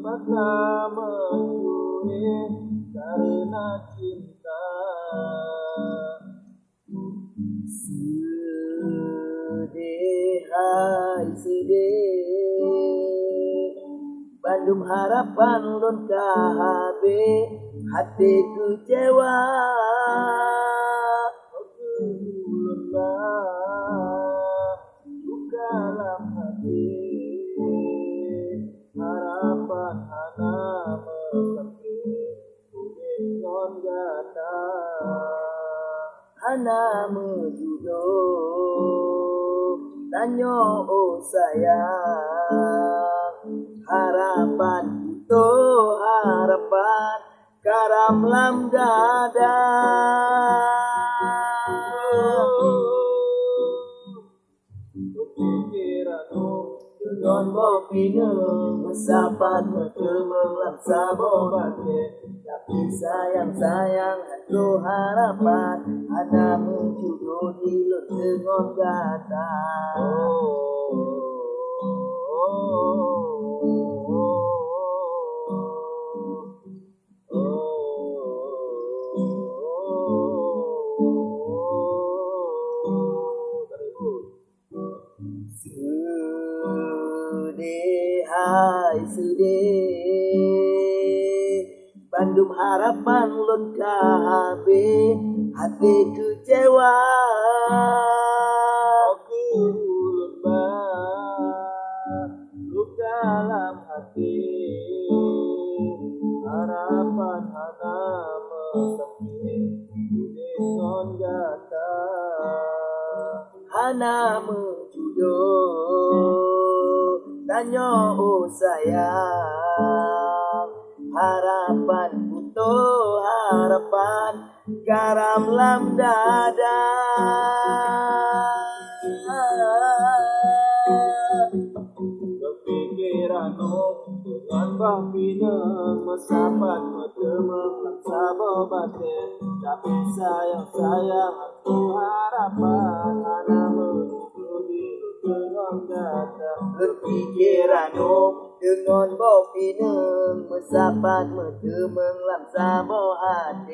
terpaksa mencuri karena cinta. Sedih, hai sedih, Bandung harapan lon KHB, hati kecewa. Luka dalam hati, harapan hana mesepi, non gata Hana menjudo, tanyo oh sayang, harapan itu harapan, karam lam dada. Non bopine mesapat metemeng laksa bobate, tapi sayang hantu harapan hana menjudo di lun dengan gata. Sedih, hai sedih, Bandung harapan lon KHB, hati kecewa. Aku lemah, luka dalam hati, harapan hana mesepi, non gata Hana menjudo, tanyo oh sayang, harapan butuh harapan, garam lam dada. kepikiran dengan bambina mesapat metemeng laksa bobate, tapi sayang aku harapan hana menjadi dengan gata. Berpikiran dengan bopine mesapat metemeng laksa bohate.